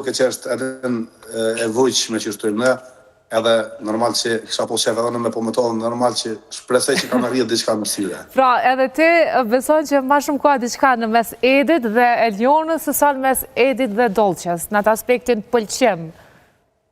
duke që është edhe e vujqme që shtojmë ne, edhe normal që kisha po shef edhe në me po më tonë, normal që shpresoj që ka në rrjetë diçka mësire. Pra, edhe ti beson që ma shumë ka diçka në mes Edit dhe Elionës, se sa në mes Edit dhe Dolqes, në atë aspektin pëlqim.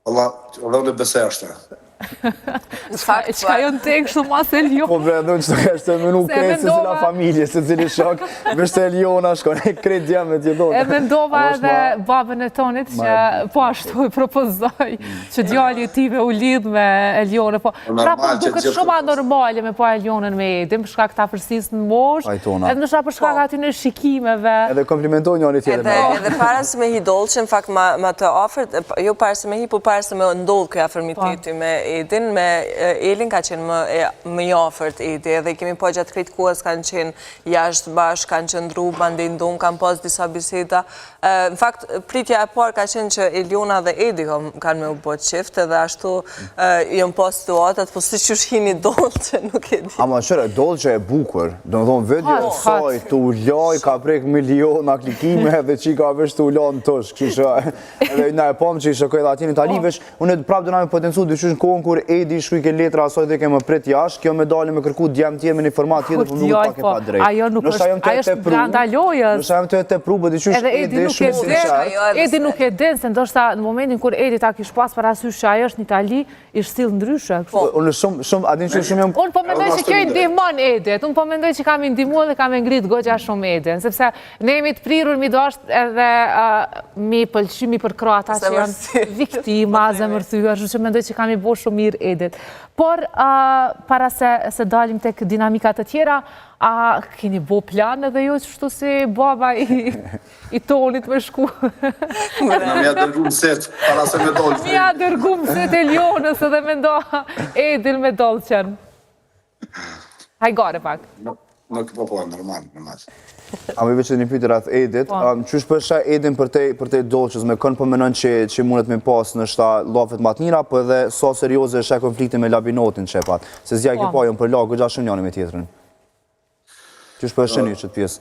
Allah, edhe në besej është. Qka jo në tek shumë mas Elion? Po brendon që të kështë të menu krenë se cila familje, se cili shok, vështë Eliona shkon e kretë djemet jeton. E mendova edhe babën e tonit që po ashtu i propozoj që djali ti me u lidh me Elionën. Pra po duket shumë anormale me po Elionën me Edin, për shkak ta përsis në mosh, edhe nësha për shkak aty në shikimeve. Edhe komplimentoj njëri tjetër. Edhe para se me hi Dolqe, në fakt ma të ofert, jo para se me hi, po para se me ndodh këja fermiteti me Edin, me Elin ka qenë më i ofert Edi, edhe kemi po gjatë krejt kohës kanë qenë jashtë bashkë, kanë qëndru, bandin ndonë, kanë pas disa biseda. Në fakt, pritja e parë ka qenë që Eliona dhe Edi kanë me u bot qift, edhe ashtu jënë pas situatat, po si që shkini Dolqe, nuk e di. Ama qërë, Dolqe e bukur, do në thonë vedjo saj, të ullaj, ka prek miliona klikime, dhe që ka vesh të ullaj në tësh, kështë edhe na e pomë që i shëkoj dhe atin Italivesh, unë prapë dhe na me potencu dyqysh në kohën kur Edi shkuj ke letra asoj dhe ke më prit jashtë, kjo me dali me kërku djem tjerë me një format tjetër, për nuk pak e pa drejt. Ajo nuk është, ajo është branda lojës. Nështë ajo të e te pru, bë dyqysh Edi shumë sinqert. Edi nuk e din, se ndoshta në momentin kur Edi ta kish pas parasysh që ajo është në Itali, ishtë still ndryshe. Unë shumë, adin që shumë jam... Unë po mendoj që kjo i ndihmon Edit, unë po mendoj që kam i ndihmu dhe kam e ngrit goxha shumë Edin, sepse ne jemi të prirur mi dosht edhe mi pëlqymi për kroata që janë viktima, zemërthyër, që mendoj që kam i bo shumë mirë Edit. Por, para se dalim tek dinamikat të tjera, a keni bo plan edhe ju që shtu si baba i tonit me shku? Në mja dërgu mëset, para se me Dolqen. Mja dërgu mëset Elionës edhe me ndo Edil me Dolqen. Hajgare pak. Nuk po, normal. A me veç edhe një pyte rreth Edit, qysh përshë Edin për te Dolqes, me kënë përmenon që mundet me pas në shta lafet matnira, për edhe sa serioze është e konflikti me Labinotin qepat, se zja ki pajon për lagë, gëgja shumë njani me tjetërën. Qysh përshë një qëtë pjesë?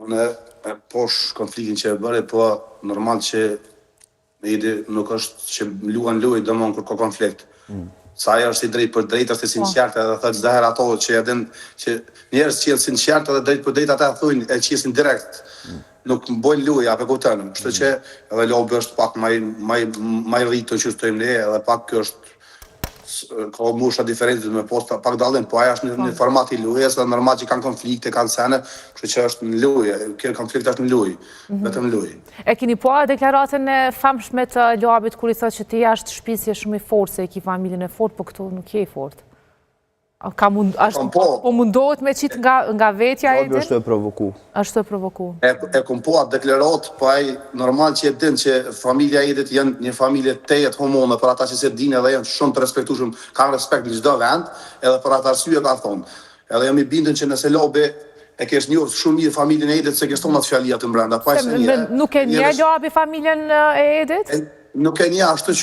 Unë e posh konfliktin që e bërë, po normal që Edi nuk është që luan luaj dëmon kur ka konflikt. Sa ajo është i drejt për drejt, është i sinqertë edhe thëtë çdo herë ato që edhin që njerëz që janë sinqertë edhe drejt për drejt ata thujnë e qesin direkt. Nuk bojnë luaj apo kupton. Kështu që edhe lobi është pak më i rritur që shtojmë ne, edhe pak kjo është ka musha diferente me posta pak dallim, po ajo është në format i lujës, dhe normal që kanë konflikte, kanë sene, kështu që është në lujë, kjo konflikt është në lujë, vetëm lujë. E keni po deklaratën e famshme të Lobit kur i thotë që ti jashtë shtëpisë je shumë i fortë, se e ki familjen e fortë, po këtu nuk je i fortë. Po mundohet me qitë nga vetja e din? Është e provoku. Është e provoku. E kom po atë deklarat, po ai normal që e din që familja Edit janë një familje tejet homone, për ata që se din edhe janë shumë të respektueshëm, kanë respekt në çdo vend, edhe për atë arsye ka thonë. Edhe jam i bindën që nëse Lobi e kesh njohur shumë mirë familjen e Edit, se kesh thonë atë fjalia të brenda. Nuk e nje Lobi familjen e Edit? Nuk e nje ashtu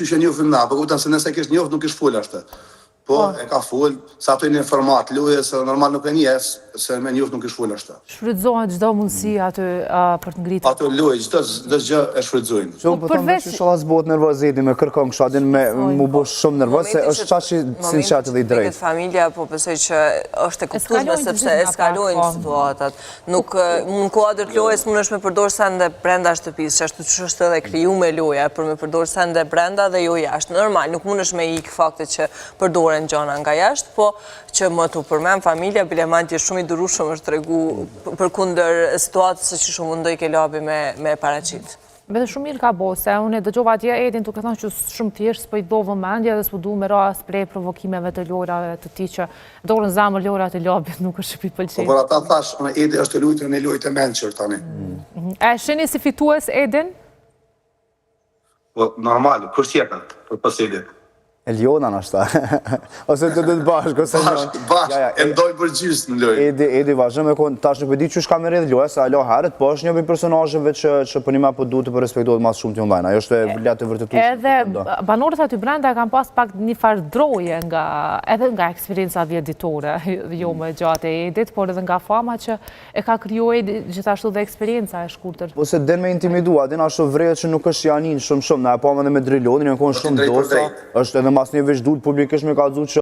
që njohim na, por kupton se nëse kesh njohur nuk ish fol ashtu. Po, e ka full, sa të një format lujës, normal nuk e njes, se me njoft nuk e shfull ashtë. Shfrytëzohen gjdo mundësi aty për të ngritë? Ato lujë, gjdo gjë e shfrytëzojnë. Shumë për të që sholas bot nervoz Edi me kërkon kështu adin me mu bo shumë nervoz, se është qashi sinqertë dhe i drejtë. Familja, po pësej që është e kuptueshme sepse eskalojnë situatat. Nuk në kuadrët lojës mund është me përdorë sende brenda shtëpisë, që është edhe kriju me loja, për me përdorë sende brenda dhe jo jashtë. Normal, nuk mund është me ikë faktit që përdorë në gjona nga jashtë, po që më të përmen familja, Bilemanti është shumë i durushëm është tregu për kunder situatës që shumë mundoj ke Lobi me paraqitë. Bete shumë mirë ka bo, se unë e dëgjova atje Edin të këthon që shumë thjesht s'po i do vëmendje dhe s'po du me ras prej provokimeve të lojrave të ti që dorën zamër lojrat e Lobit nuk është i pëlqenjë. Po për ata thash, Edi është lujtë në lojtë e menqër tani. E sheni si fitues Edin? Po normal, kërës jetët për pës Edit. Eliona në ashta. Ose të të bashkë, ose Bashkë, e ndoj për gjysë në lojë. Edi vazhëm e konë, tash nuk e di që shka me redhë loja, se alo herët, po është një për personajëve që për një ma për duhet të përrespektohet mas shumë të online. Ajo është e vletë të vërtetu shumë. Edhe banorët aty brenda kam pas pak një farë droje edhe nga eksperienca vjeditore, jo më gjatë e Edit, por edhe nga fama që e ka kryoj gjithashtu dhe eksperienca e shkurtër. Po se den me intimidua, den ashtu vrejët që nuk është janin shumë, na e pame dhe me Drilonin, e konë shumë dosa, është edhe mas një veç duhet publikisht me ka dzu që